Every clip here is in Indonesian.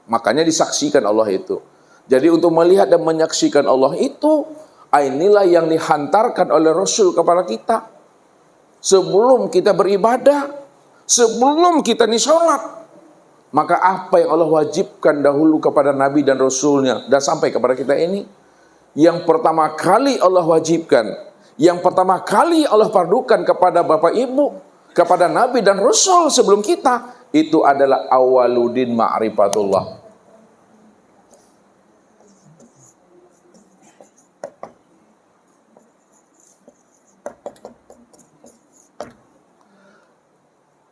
Makanya disaksikan Allah itu. Jadi untuk melihat dan menyaksikan Allah itu, inilah yang dihantarkan oleh Rasul kepada kita. Sebelum kita beribadah, sebelum kita sholat, maka apa yang Allah wajibkan dahulu kepada Nabi dan Rasulnya dan sampai kepada kita ini, yang pertama kali Allah wajibkan, yang pertama kali Allah fardukan kepada Bapak Ibu, kepada Nabi dan Rasul sebelum kita, itu adalah awaludin ma'rifatullah.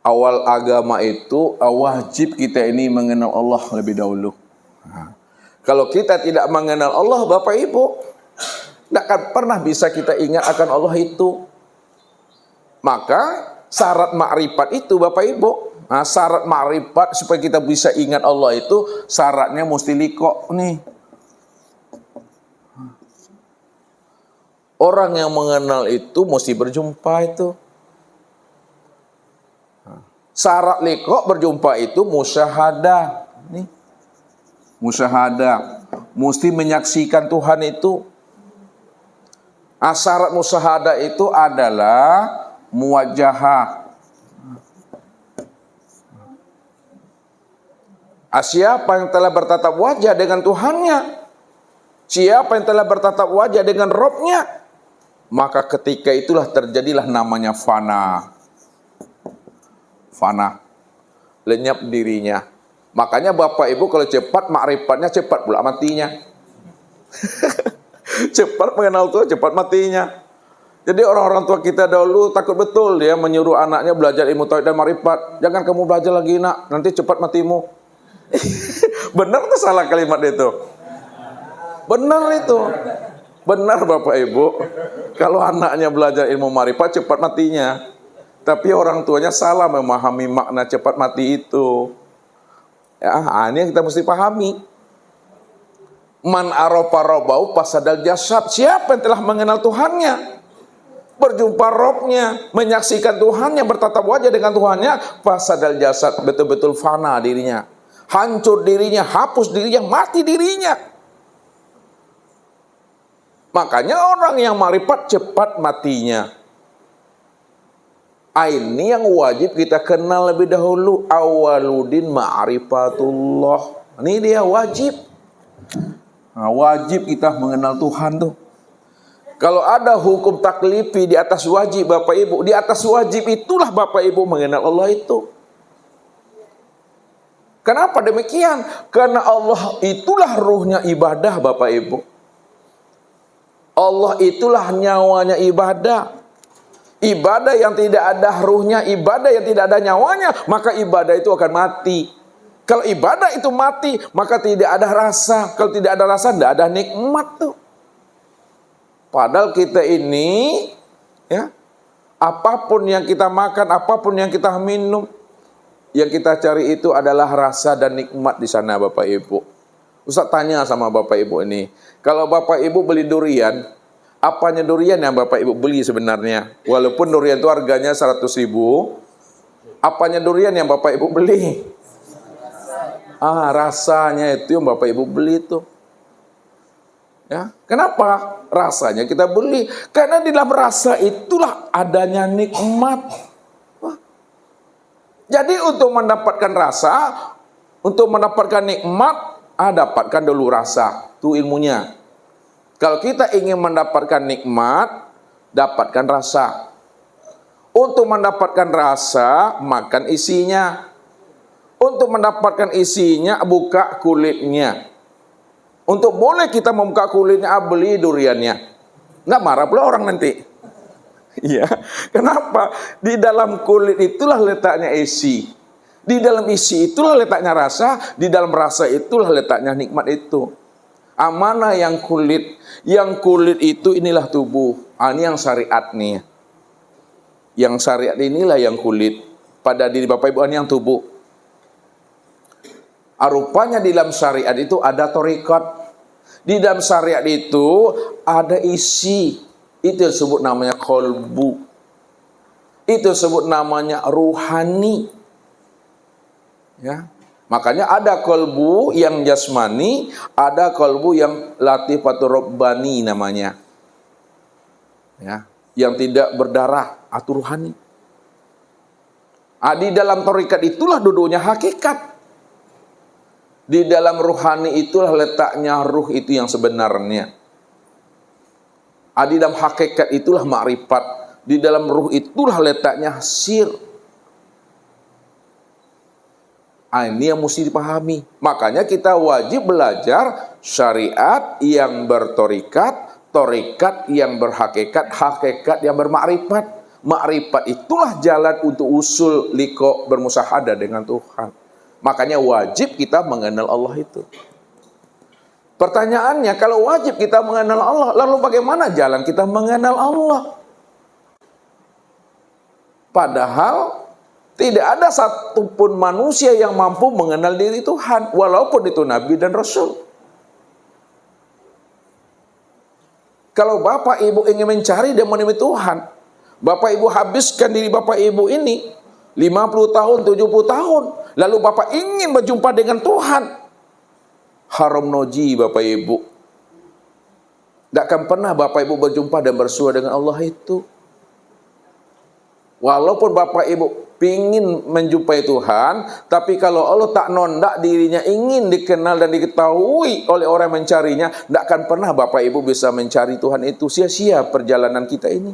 Awal agama itu wajib kita ini mengenal Allah lebih dahulu. Kalau kita tidak mengenal Allah, Bapak Ibu, tidak akan pernah bisa kita ingat akan Allah itu. Maka syarat makrifat itu, Bapak Ibu, syarat makrifat supaya kita bisa ingat Allah itu, syaratnya mesti liqa nih. Orang yang mengenal itu mesti berjumpa itu. Syarat liqa berjumpa itu musyahadah. Nih. Musyahadah. Mesti menyaksikan Tuhan itu. Syarat musyahadah itu adalah muwajahah. Siapa yang telah bertatap wajah dengan Tuhannya, siapa yang telah bertatap wajah dengan Robnya, maka ketika itulah terjadilah namanya fana. Fana, lenyap dirinya. Makanya Bapak Ibu kalau cepat makrifatnya, cepat pula matinya. Cepat mengenal Tuhan, cepat matinya. Jadi orang-orang tua kita dahulu takut betul dia menyuruh anaknya belajar ilmu tauhid dan makrifat. Jangan kamu belajar lagi nak, nanti cepat matimu. Benar atau salah kalimat itu? Benar itu. Benar Bapak Ibu. Kalau anaknya belajar ilmu makrifat, cepat matinya. Tapi orang tuanya salah memahami makna cepat mati itu. Ya, ini yang kita mesti pahami. Man arafa rabbau fasadal jasad. Siapa yang telah mengenal Tuhannya, berjumpa Robnya, menyaksikan Tuhannya, bertatap wajah dengan Tuhannya, fasadal jasad, betul-betul fana dirinya, hancur dirinya, hapus dirinya, mati dirinya. Makanya orang yang makrifat cepat matinya. Ini yang wajib kita kenal lebih dahulu. Awaludin ma'rifatullah. Ini dia wajib. Wajib kita mengenal Tuhan tuh. Kalau ada hukum taklifi di atas wajib Bapak Ibu, di atas wajib itulah Bapak Ibu mengenal Allah itu. Kenapa demikian? Karena Allah itulah ruhnya ibadah Bapak Ibu. Allah itulah nyawanya ibadah. Ibadah yang tidak ada ruhnya, ibadah yang tidak ada nyawanya, maka ibadah itu akan mati. Kalau ibadah itu mati, maka tidak ada rasa. Kalau tidak ada rasa, tidak ada nikmat tuh. Padahal kita ini, ya, apapun yang kita makan, apapun yang kita minum, yang kita cari itu adalah rasa dan nikmat di sana Bapak Ibu. Ustaz tanya sama Bapak Ibu ini, kalau Bapak Ibu beli durian, apanya durian yang Bapak Ibu beli sebenarnya? Walaupun durian itu harganya 100.000, apanya durian yang Bapak Ibu beli? Rasanya itu yang Bapak Ibu beli itu. Ya, kenapa rasanya kita beli? Karena di dalam rasa itulah adanya nikmat. Jadi untuk mendapatkan rasa, untuk mendapatkan nikmat, dapatkan dulu rasa. Itu ilmunya. Kalau kita ingin mendapatkan nikmat, dapatkan rasa. Untuk mendapatkan rasa, makan isinya. Untuk mendapatkan isinya, buka kulitnya. Untuk boleh kita membuka kulitnya, beli duriannya. Nggak marah pula orang nanti. Iya. Kenapa? Di dalam kulit itulah letaknya isi. Di dalam isi itulah letaknya rasa. Di dalam rasa itulah letaknya nikmat itu. Mana yang kulit? Yang kulit itu inilah tubuh. Ini yang syariat nih. Yang syariat inilah yang kulit. Pada diri Bapak Ibu ini yang tubuh. Rupanya di dalam syariat itu ada thariqat. Di dalam syariat itu ada isi. Itu disebut namanya qalbu. Itu disebut namanya ruhani. Ya. Makanya ada kolbu yang jasmani, ada kolbu yang latifatur rabbani namanya. Ya, yang tidak berdarah atau ruhani. Di dalam tarekat itulah duduknya hakikat. Di dalam ruhani itulah letaknya ruh itu yang sebenarnya. Di dalam hakikat itulah makrifat. Di dalam ruh itulah letaknya sir. Ini yang mesti dipahami. Makanya kita wajib belajar syariat yang bertorikat, torikat yang berhakikat, hakikat yang bermakrifat. Makrifat itulah jalan untuk usul liqa bermusahadah dengan Tuhan. Makanya wajib kita mengenal Allah itu. Pertanyaannya, kalau wajib kita mengenal Allah, lalu bagaimana jalan kita mengenal Allah? Padahal tidak ada satupun manusia yang mampu mengenal diri Tuhan, walaupun itu Nabi dan Rasul. Kalau Bapak Ibu ingin mencari dan menemui Tuhan, Bapak Ibu habiskan diri Bapak Ibu ini 50 tahun, 70 tahun, lalu Bapak ingin berjumpa dengan Tuhan, haram noji Bapak Ibu. Tidak akan pernah Bapak Ibu berjumpa dan bersua dengan Allah itu. Walaupun Bapak Ibu ingin menjumpai Tuhan, tapi kalau Allah tak nondak dirinya ingin dikenal dan diketahui oleh orang yang mencarinya, tidak akan pernah Bapak Ibu bisa mencari Tuhan itu. Sia-sia perjalanan kita ini.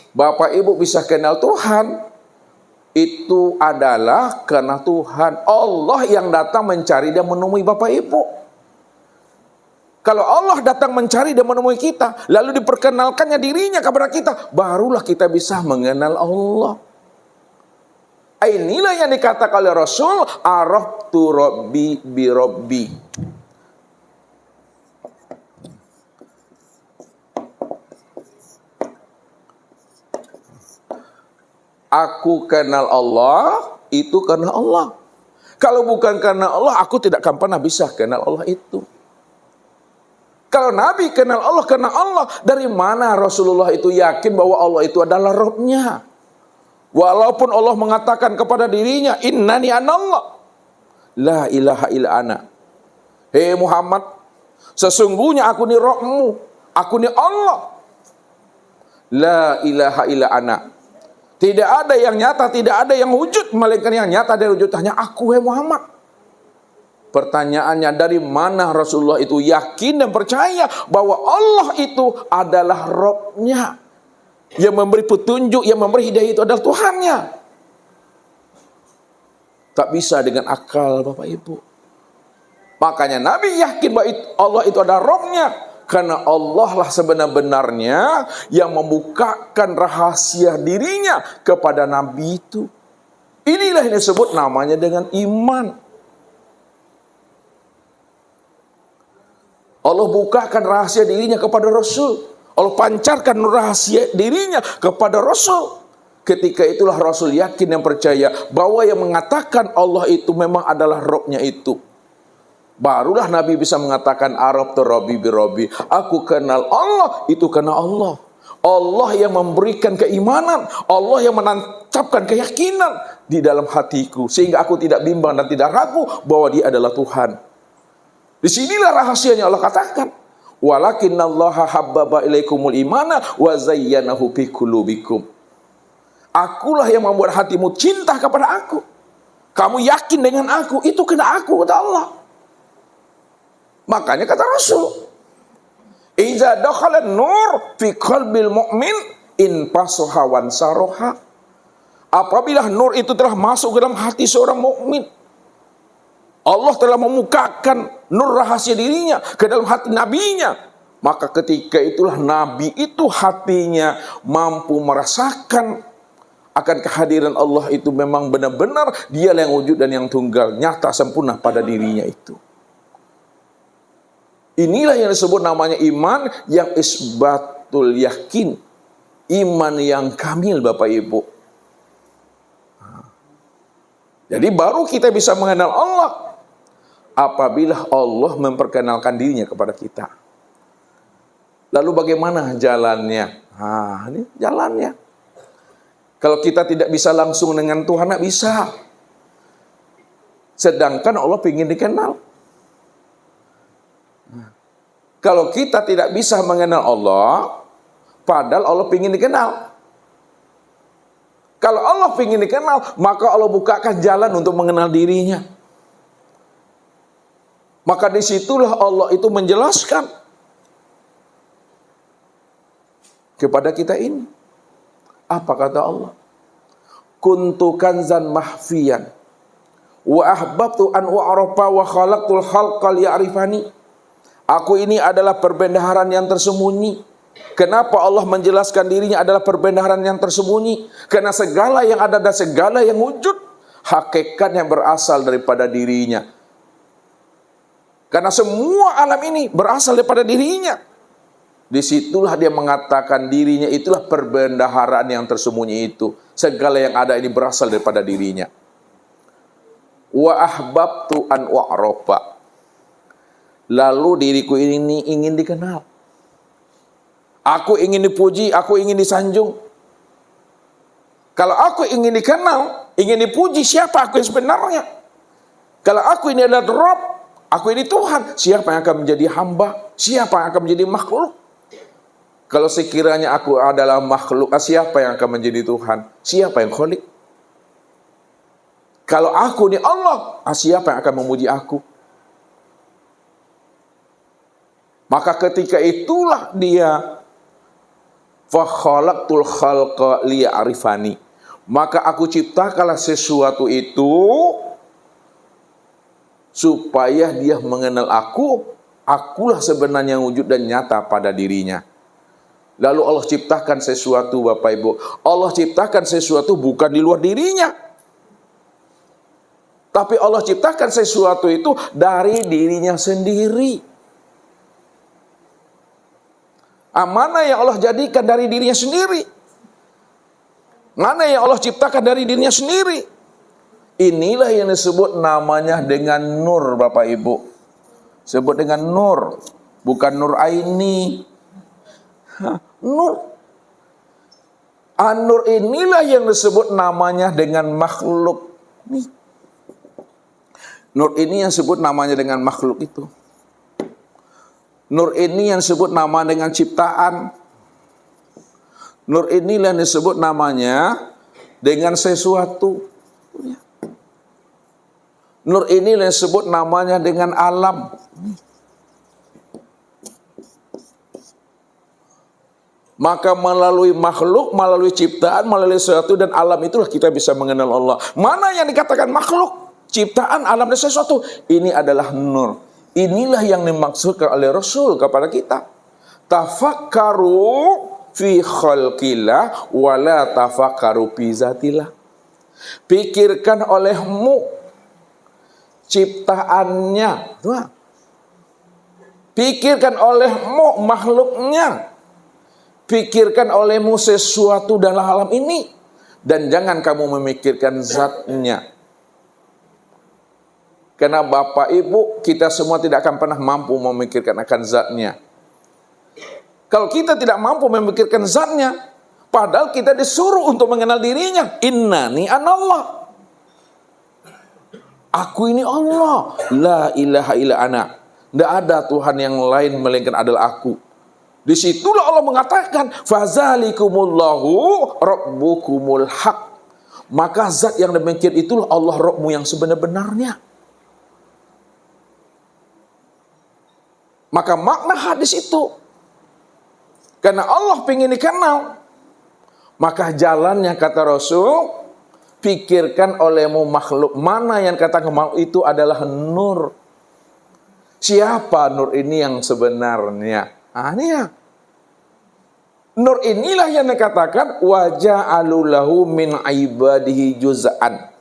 Bapak Ibu bisa kenal Tuhan, itu adalah karena Tuhan. Allah yang datang mencari dan menemui Bapak Ibu. Kalau Allah datang mencari dan menemui kita, lalu diperkenalkannya dirinya kepada kita, barulah kita bisa mengenal Allah. Inilah yang dikatakan oleh Rasul, araftu rabbi bi rabbi. Aku kenal Allah, itu karena Allah. Kalau bukan karena Allah, aku tidak akan pernah bisa kenal Allah itu. Kalau Nabi kenal Allah karena Allah, dari mana Rasulullah itu yakin bahwa Allah itu adalah Rabb-Nya? Walaupun Allah mengatakan kepada dirinya, innani anallah, la ilaha illa ana. Hei Muhammad, sesungguhnya aku ni Rabb-Mu, aku ni Allah. La ilaha illa ana. Tidak ada yang nyata, tidak ada yang wujud, melainkan yang nyata dan wujud hanya aku, wahai Muhammad. Pertanyaannya, dari mana Rasulullah itu yakin dan percaya bahwa Allah itu adalah Rabb-Nya, yang memberi petunjuk, yang memberi hidayah itu adalah Tuhannya. Tak bisa dengan akal Bapak Ibu. Makanya Nabi yakin bahwa Allah itu adalah Rabb-Nya, karena Allah lah sebenar-benarnya yang membukakan rahasia dirinya kepada Nabi itu. Inilah yang disebut namanya dengan iman. Allah bukakan rahasia dirinya kepada Rasul. Allah pancarkan rahasia dirinya kepada Rasul. Ketika itulah Rasul yakin dan percaya bahwa yang mengatakan Allah itu memang adalah Rabb-Nya itu. Barulah Nabi bisa mengatakan araftu rabbi bi rabbi. Aku kenal Allah itu karena Allah. Allah yang memberikan keimanan, Allah yang menancapkan keyakinan di dalam hatiku sehingga aku tidak bimbang dan tidak ragu bahwa Dia adalah Tuhan. Disinilah rahasianya Allah katakan, walakinnallaha habbaba ilaikumul imana wa zayyanahu fi qulubikum. Akulah yang membuat hatimu cinta kepada aku. Kamu yakin dengan aku, itu kena aku, kata Allah. Makanya kata Rasul, iza dakhala nur fi qalbil mu'min in pasoha wan saroha. Apabila nur itu telah masuk ke dalam hati seorang mukmin, Allah telah memukakan nur rahasia dirinya ke dalam hati nabinya, maka ketika itulah nabi itu hatinya mampu merasakan akan kehadiran Allah itu memang benar-benar Dialah yang wujud dan yang tunggal, nyata sempurna pada dirinya itu. Inilah yang disebut namanya iman yang isbatul yakin. Iman yang kamil Bapak Ibu. Jadi baru kita bisa mengenal Allah apabila Allah memperkenalkan dirinya kepada kita. Lalu bagaimana jalannya? Ini jalannya. Kalau kita tidak bisa langsung dengan Tuhan, tidak bisa. Sedangkan Allah ingin dikenal. Kalau kita tidak bisa mengenal Allah, padahal Allah ingin dikenal. Kalau Allah ingin dikenal, maka Allah bukakan jalan untuk mengenal dirinya. Maka disitulah Allah itu menjelaskan kepada kita ini. Apa kata Allah? Kuntu kanzan mahfiyan wa ahbabtu an u'rafa wa khalaqtul khalqa liya'rifani. Aku ini adalah perbendaharaan yang tersembunyi. Kenapa Allah menjelaskan dirinya adalah perbendaharaan yang tersembunyi? Karena segala yang ada dan segala yang wujud, hakikatnya berasal daripada dirinya. Karena semua alam ini berasal daripada dirinya. Disitulah dia mengatakan dirinya itulah perbendaharaan yang tersembunyi itu. Segala yang ada ini berasal daripada dirinya. Wa ahbabtu an u'rafa. Lalu diriku ini ingin dikenal. Aku ingin dipuji, aku ingin disanjung. Kalau aku ingin dikenal, ingin dipuji, siapa aku yang sebenarnya? Kalau aku ini adalah Rabb, aku ini Tuhan, siapa yang akan menjadi hamba? Siapa yang akan menjadi makhluk? Kalau sekiranya aku adalah makhluk, siapa yang akan menjadi Tuhan? Siapa yang Khalik? Kalau aku ini Allah, siapa yang akan memuji aku? Maka ketika itulah dia fa khalaqtul khalqa liya'rifani. Maka aku ciptakanlah sesuatu itu supaya dia mengenal aku. Akulah sebenarnya wujud dan nyata pada dirinya. Lalu Allah ciptakan sesuatu, Bapak Ibu. Allah ciptakan sesuatu bukan di luar dirinya. Tapi Allah ciptakan sesuatu itu dari dirinya sendiri. Mana yang Allah jadikan dari dirinya sendiri? Mana yang Allah ciptakan dari dirinya sendiri? Inilah yang disebut namanya dengan nur, Bapak Ibu. Sebut dengan nur, bukan nur aini. Nur. Nur inilah yang disebut namanya dengan makhluk. Nih. Nur ini yang disebut namanya dengan makhluk itu. Nur ini yang disebut nama dengan ciptaan. Nur ini yang disebut namanya dengan sesuatu. Nur ini yang disebut namanya dengan alam. Maka melalui makhluk, melalui ciptaan, melalui sesuatu dan alam itulah kita bisa mengenal Allah. Mana yang dikatakan makhluk, ciptaan, alam dan sesuatu? Ini adalah nur. Inilah yang dimaksudkan oleh Rasul kepada kita. Tafakkaru fi khalqillah wa la tafakkaru fi zatillah. Pikirkan olehmu ciptaannya. Pikirkan olehmu makhluknya. Pikirkan olehmu sesuatu dalam alam ini. Dan jangan kamu memikirkan zatnya. Karena Bapak Ibu, kita semua tidak akan pernah mampu memikirkan akan zatnya. Kalau kita tidak mampu memikirkan zatnya, padahal kita disuruh untuk mengenal dirinya. Innani anallah. Aku ini Allah. La ilaha illa ana. Tidak ada Tuhan yang lain melainkan adalah aku. Disitulah Allah mengatakan, fazalikumullahu rabbukumul haq. Maka zat yang demikian itulah Allah Rabbmu yang sebenar-benarnya. Maka makna hadis itu, karena Allah ingin dikenal, maka jalannya kata Rasul, pikirkan olehmu makhluk. Mana yang katakan makhluk itu adalah nur. Siapa nur ini yang sebenarnya? Ini ya. Nur inilah yang dikatakan waja'alulahu min ibadihi juz'an.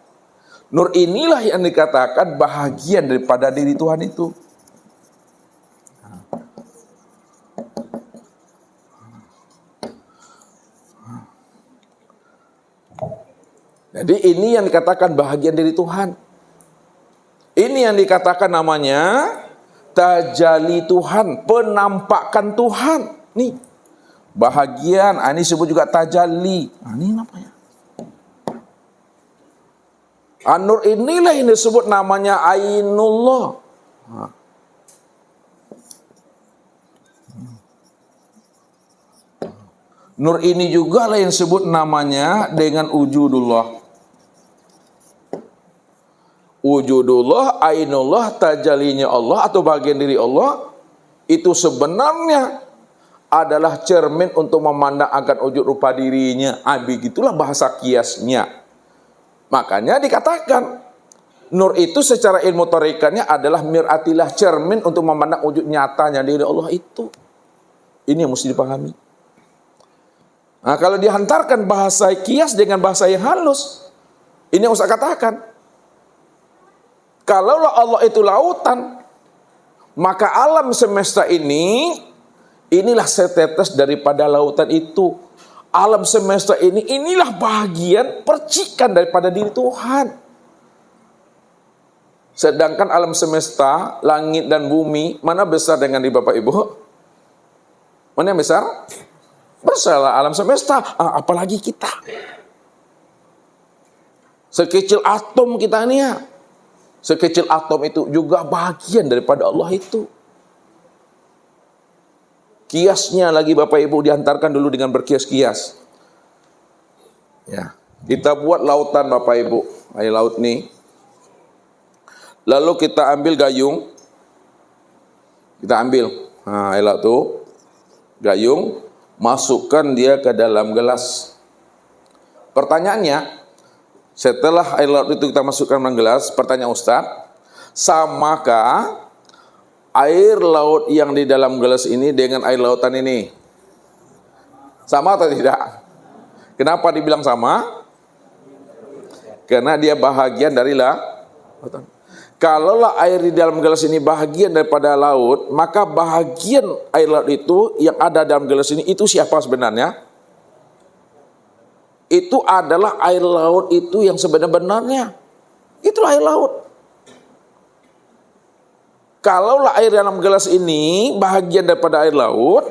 Nur inilah yang dikatakan bahagian daripada diri Tuhan itu. Jadi ini yang dikatakan bahagian dari Tuhan. Ini yang dikatakan namanya tajalli Tuhan, penampakan Tuhan. Nih, bahagian, ini disebut juga tajalli. Ini namanya. Nur inilah yang disebut namanya Ainullah. Nur ini juga lah yang disebut namanya dengan wujudullah. Wujudullah, Ainullah, tajalinya Allah atau bagian diri Allah, itu sebenarnya adalah cermin untuk memandang akan wujud rupa dirinya. Begitulah bahasa kiasnya. Makanya dikatakan nur itu secara ilmu tarikatnya adalah mir'atilah, cermin untuk memandang wujud nyatanya diri Allah itu. Ini yang mesti dipahami. Nah, kalau dihantarkan bahasa kias dengan bahasa yang halus, ini yang saya katakan. Kalaulah Allah itu lautan, maka alam semesta ini, inilah setetes daripada lautan itu. Alam semesta ini, inilah bagian percikan daripada diri Tuhan. Sedangkan alam semesta, langit dan bumi, mana besar dengan di Bapak Ibu? Mana yang besar? Besarlah alam semesta, apalagi kita. Sekecil atom kita ini ya. Sekecil atom itu juga bagian daripada Allah itu. Kiasnya lagi Bapak Ibu diantarkan dulu dengan berkias-kias. Ya, kita buat lautan Bapak Ibu, air laut nih. Lalu kita ambil gayung. Kita ambil air laut tuh, gayung, masukkan dia ke dalam gelas. Pertanyaannya, setelah air laut itu kita masukkan dalam gelas, pertanyaan Ustaz, samakah air laut yang di dalam gelas ini dengan air lautan ini? Sama atau tidak? Kenapa dibilang sama? Karena dia bahagian dari lautan. Kalaulah air di dalam gelas ini bahagian daripada laut, maka bahagian air laut itu yang ada dalam gelas ini, itu siapa sebenarnya? Itu adalah air laut itu yang sebenarnya. Itulah air laut. Kalaulah air dalam gelas ini bahagian daripada air laut,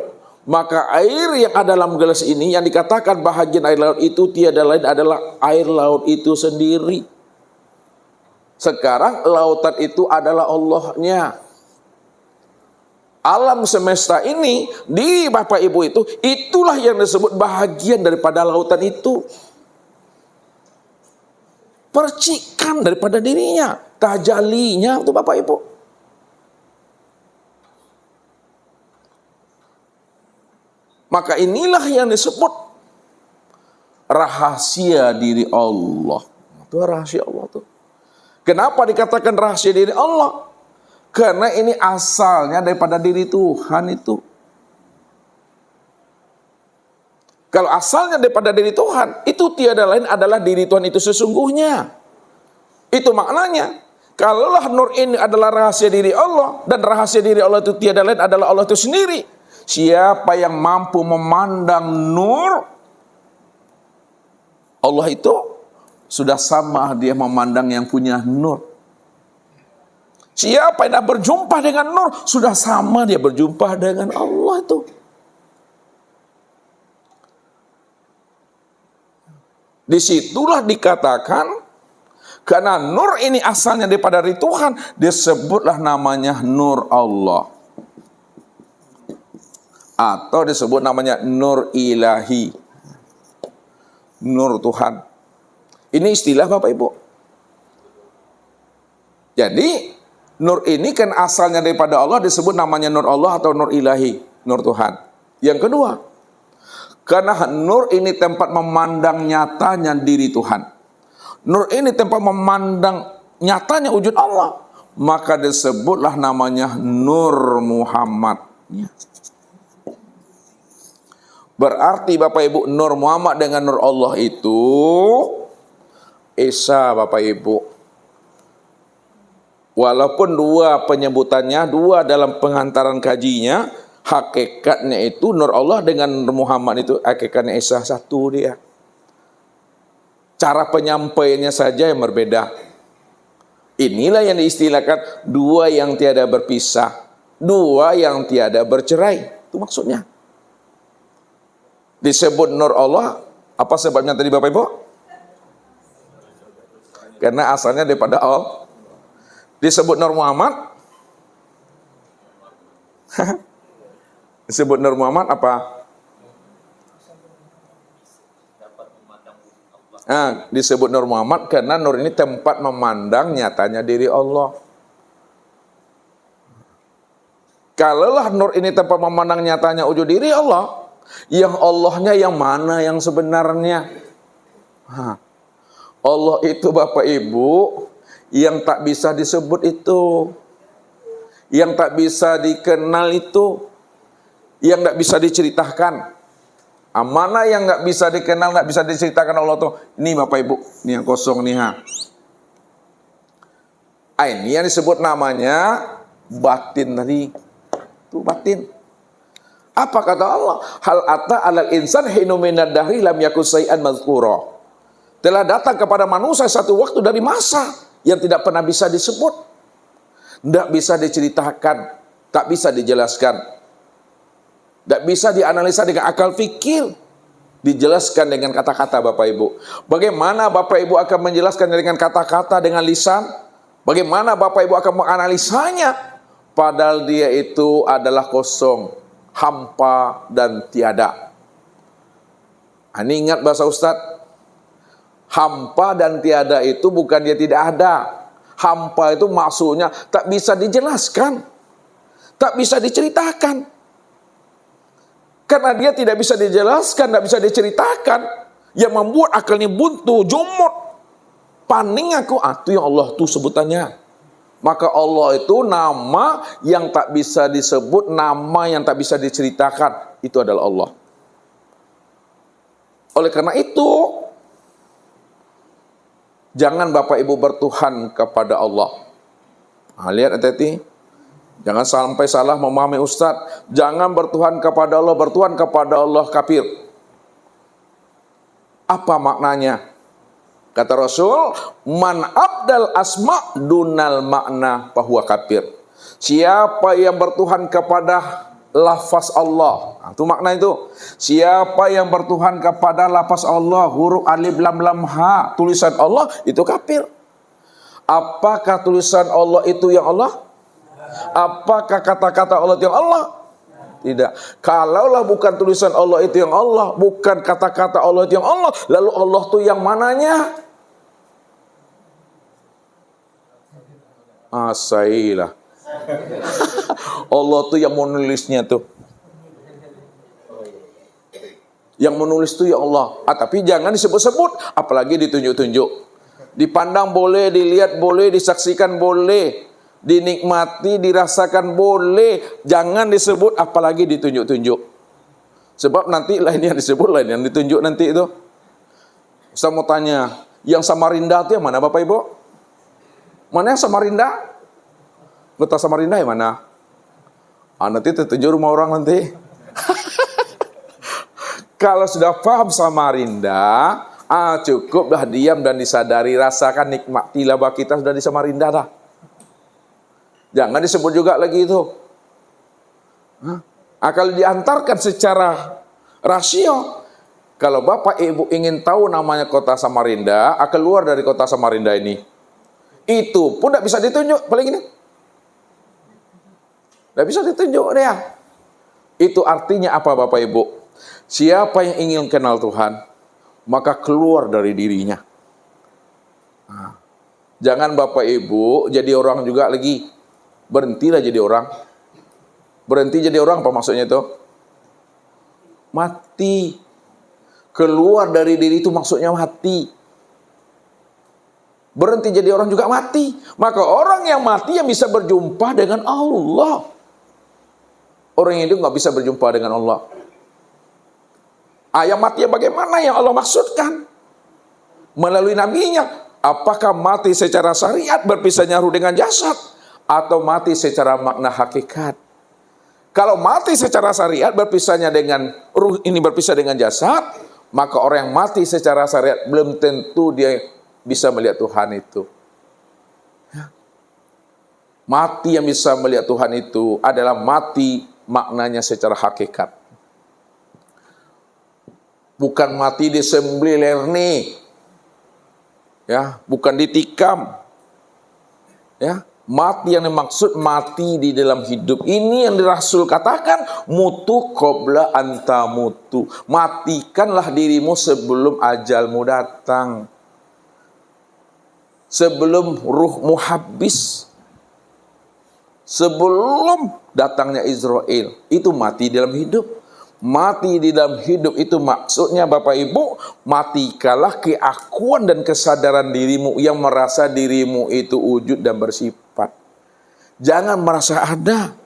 maka air yang ada dalam gelas ini yang dikatakan bahagian air laut itu tiada lain adalah air laut itu sendiri. Sekarang lautan itu adalah Allahnya. Alam semesta ini di Bapak Ibu itu, itulah yang disebut bahagian daripada lautan itu. Percikan daripada dirinya, tajalinya untuk Bapak Ibu. Maka inilah yang disebut rahasia diri Allah. Itu rahasia Allah tuh. Kenapa dikatakan rahasia diri Allah? Karena ini asalnya daripada diri Tuhan itu. Kalau asalnya daripada diri Tuhan, itu tiada lain adalah diri Tuhan itu sesungguhnya. Itu maknanya. Kalaulah nur ini adalah rahasia diri Allah, dan rahasia diri Allah itu tiada lain adalah Allah itu sendiri. Siapa yang mampu memandang nur Allah itu, sudah sama dia memandang yang punya nur. Siapa yang berjumpa dengan nur, sudah sama dia berjumpa dengan Allah itu. Disitulah dikatakan, karena nur ini asalnya daripada dari Tuhan, disebutlah namanya nur Allah. Atau disebut namanya nur ilahi. Nur Tuhan. Ini istilah Bapak Ibu. Jadi, nur ini kan asalnya daripada Allah, disebut namanya nur Allah atau nur ilahi, nur Tuhan. Yang kedua, karena nur ini tempat memandang nyatanya diri Tuhan. Nur ini tempat memandang nyatanya wujud Allah. Maka disebutlah namanya Nur Muhammad. Berarti Bapak Ibu, Nur Muhammad dengan Nur Allah itu Esa Bapak Ibu. Walaupun dua penyebutannya, dua dalam penghantaran kajinya, hakikatnya itu Nur Allah dengan Nur Muhammad itu hakikatnya Esa satu dia. Cara penyampaiannya saja yang berbeda. Inilah yang diistilahkan dua yang tiada berpisah, dua yang tiada bercerai. Itu maksudnya. Disebut Nur Allah, apa sebabnya tadi Bapak Ibu? Karena asalnya daripada Allah. Disebut Nur Muhammad. Disebut Nur Muhammad apa? Disebut Nur Muhammad karena Nur ini tempat memandang nyatanya diri Allah. Kalaulah Nur ini tempat memandang nyatanya wujud diri Allah, yang Allahnya yang mana yang sebenarnya? Allah itu Bapak Ibu yang tak bisa disebut itu, yang tak bisa dikenal itu, yang tak bisa diceritakan. Mana yang nggak bisa dikenal, nggak bisa diceritakan Allah tuh? Ini Bapak Ibu, ini yang kosong nih Ini yang disebut namanya batin tadi. Itu batin. Apa kata Allah? Hal ata alal insan hinu minad dahri lam yakun syai'an mazkura. Telah datang kepada manusia satu waktu dari masa yang tidak pernah bisa disebut, tidak bisa diceritakan, tak bisa dijelaskan. Tidak bisa dianalisa dengan akal fikir, dijelaskan dengan kata-kata Bapak Ibu. Bagaimana Bapak Ibu akan menjelaskan dengan kata-kata, dengan lisan? Bagaimana Bapak Ibu akan menganalisanya? Padahal dia itu adalah kosong, hampa dan tiada. Ini ingat bahasa Ustadz, hampa dan tiada itu bukan dia tidak ada. Hampa itu maksudnya tak bisa dijelaskan, tak bisa diceritakan. Karena dia tidak bisa dijelaskan, tidak bisa diceritakan, yang membuat akalnya buntu, jumut, paning aku, itu yang Allah tuh sebutannya. Maka Allah itu nama yang tak bisa disebut, nama yang tak bisa diceritakan, itu adalah Allah. Oleh karena itu, jangan Bapak Ibu bertuhan kepada Allah. Lihat hati-hati. Jangan sampai salah memahami Ustadz. Jangan bertuhan kepada Allah. Bertuhan kepada Allah kafir. Apa maknanya? Kata Rasul, man abdal asma' dunal makna fahuwa kafir. Siapa yang bertuhan kepada lafaz Allah, itu makna itu. Siapa yang bertuhan kepada lafaz Allah, huruf alif lam lam ha, tulisan Allah, itu kafir. Apakah tulisan Allah itu yang Allah? Apakah kata-kata Allah itu yang Allah? Tidak. Kalaulah bukan tulisan Allah itu yang Allah, bukan kata-kata Allah itu yang Allah, lalu Allah itu yang mananya? Asailah. Allah tuh yang menulisnya tuh. Yang menulis tuh ya Allah. Tapi jangan disebut-sebut, apalagi ditunjuk-tunjuk. Dipandang boleh, dilihat boleh, disaksikan boleh, dinikmati, dirasakan boleh, jangan disebut apalagi ditunjuk-tunjuk. Sebab nanti lain yang disebut, lain yang ditunjuk nanti itu. Saya mau tanya, yang Samarinda itu yang mana Bapak Ibu? Mana yang Samarinda? Kota Samarinda yang mana? Nanti tertunjuk rumah orang nanti. Kalau sudah paham Samarinda, cukuplah diam dan disadari, rasakan nikmatilah bahwa kita sudah di Samarinda dah. Jangan disebut juga lagi itu. Kalau diantarkan secara rasio, kalau Bapak Ibu ingin tahu namanya kota Samarinda, keluar dari kota Samarinda ini, itu pun tidak bisa ditunjuk, paling ini. Tidak bisa ditunjuk dia. Itu artinya apa Bapak Ibu? Siapa yang ingin kenal Tuhan, maka keluar dari dirinya. Jangan Bapak Ibu jadi orang juga lagi. Berhentilah jadi orang. Berhenti jadi orang apa maksudnya itu? Mati. Keluar dari diri itu maksudnya mati. Berhenti jadi orang juga mati. Maka orang yang mati yang bisa berjumpa dengan Allah. Orang yang hidup nggak bisa berjumpa dengan Allah. Yang mati bagaimana yang Allah maksudkan? Melalui nabinya. Apakah mati secara syariat berpisahnya ruh dengan jasad? Atau mati secara makna hakikat? Kalau mati secara syariat berpisahnya dengan ruh ini berpisah dengan jasad, maka orang yang mati secara syariat belum tentu dia bisa melihat Tuhan itu. Mati yang bisa melihat Tuhan itu adalah mati maknanya secara hakikat. Bukan mati disembelih lerni. Ya, bukan ditikam. Ya, mati yang dimaksud mati di dalam hidup. Ini yang Rasul katakan, mutu qabla anta mutu. Matikanlah dirimu sebelum ajalmu datang. Sebelum ruhmu habis. Sebelum datangnya Israel. Itu mati dalam hidup. Mati di dalam hidup itu maksudnya Bapak Ibu, matikalah keakuan dan kesadaran dirimu yang merasa dirimu itu wujud dan bersifat. Jangan merasa ada.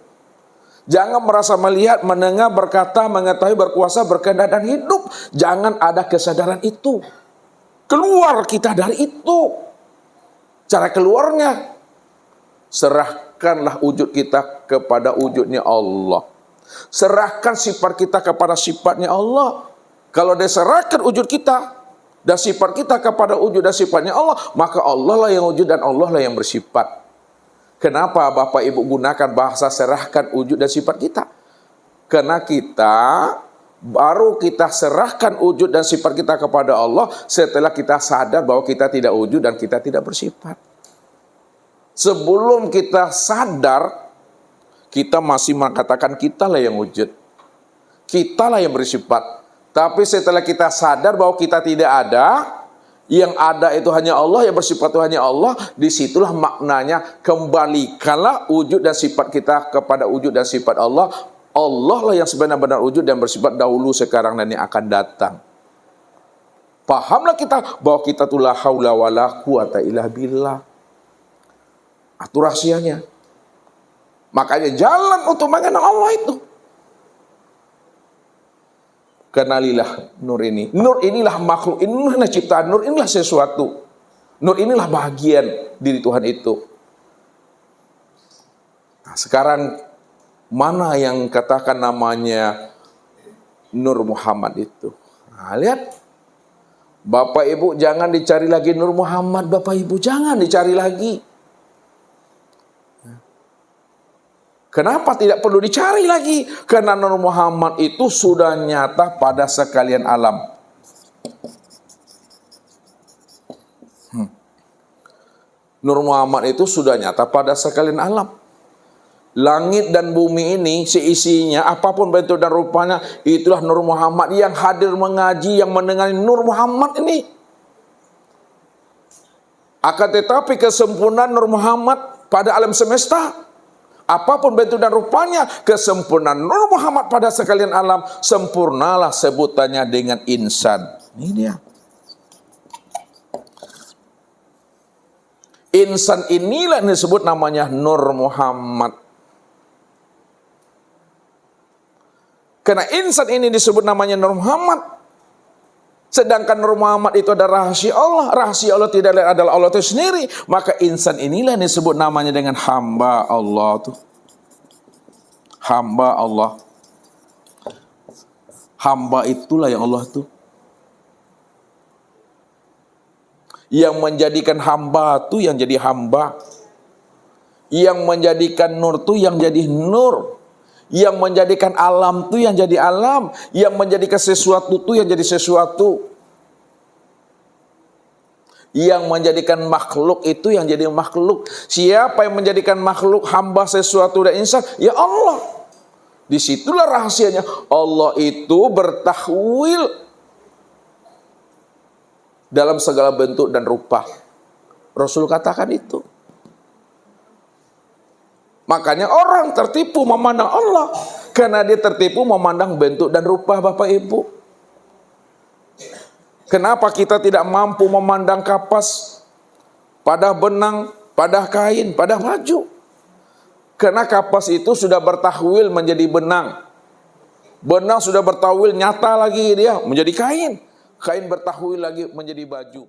Jangan merasa melihat, mendengar, berkata, mengetahui, berkuasa, berkehendak dan hidup. Jangan ada kesadaran itu. Keluar kita dari itu. Cara keluarnya, serahkanlah wujud kita kepada wujudnya Allah. Serahkan sifat kita kepada sifatnya Allah. Kalau dia serahkan wujud kita dan sifat kita kepada wujud dan sifatnya Allah, maka Allah lah yang wujud dan Allah lah yang bersifat. Kenapa Bapak Ibu gunakan bahasa serahkan wujud dan sifat kita? Karena baru kita serahkan wujud dan sifat kita kepada Allah setelah kita sadar bahwa kita tidak wujud dan kita tidak bersifat. Sebelum kita sadar, kita masih mengatakan kita lah yang wujud. Kita lah yang bersifat. Tapi setelah kita sadar bahwa kita tidak ada, yang ada itu hanya Allah, yang bersifat itu hanya Allah, disitulah maknanya kembalikanlah wujud dan sifat kita kepada wujud dan sifat Allah. Allah lah yang sebenar-benar wujud dan bersifat dahulu, sekarang, dan yang akan datang. Pahamlah kita bahwa kita itu la haula wala quwata illa billah. Itu rahasianya. Makanya jalan untuk mengenal Allah itu. Kenalilah nur ini. Nur inilah makhluk, inilah ciptaan, nur inilah sesuatu. Nur inilah bagian diri Tuhan itu. Nah, sekarang mana yang katakan namanya Nur Muhammad itu? Nah, lihat. Bapak Ibu jangan dicari lagi Nur Muhammad, Bapak Ibu jangan dicari lagi. Kenapa tidak perlu dicari lagi? Karena Nur Muhammad itu sudah nyata pada sekalian alam. Nur Muhammad itu sudah nyata pada sekalian alam. Langit dan bumi ini seisinya, apapun bentuk dan rupanya, itulah Nur Muhammad yang hadir mengaji, yang mendengar Nur Muhammad ini. Akan tetapi kesempurnaan Nur Muhammad pada alam semesta, apapun bentuk dan rupanya, kesempurnaan Nur Muhammad pada sekalian alam, sempurnalah sebutannya dengan insan. Ini dia. Insan inilah yang disebut namanya Nur Muhammad. Karena insan ini disebut namanya Nur Muhammad. Sedangkan Nur Muhammad itu adalah rahasia Allah. Rahasia Allah tidak lain adalah Allah itu sendiri. Maka insan inilah yang disebut namanya dengan hamba Allah tuh. Hamba Allah. Hamba itulah yang Allah tuh. Yang menjadikan hamba tuh yang jadi hamba. Yang menjadikan nur tuh yang jadi nur. Yang menjadikan alam tuh yang jadi alam. Yang menjadikan sesuatu tuh yang jadi sesuatu. Yang menjadikan makhluk itu yang jadi makhluk. Siapa yang menjadikan makhluk hamba sesuatu dan insan? Ya Allah. Disitulah rahasianya. Allah itu bertahwil dalam segala bentuk dan rupa. Rasul katakan itu. Makanya orang tertipu memandang Allah. Karena dia tertipu memandang bentuk dan rupa, Bapak Ibu. Kenapa kita tidak mampu memandang kapas pada benang, pada kain, pada baju? Karena kapas itu sudah bertahwil menjadi benang. Benang sudah bertahwil nyata lagi dia menjadi kain. Kain bertahwil lagi menjadi baju.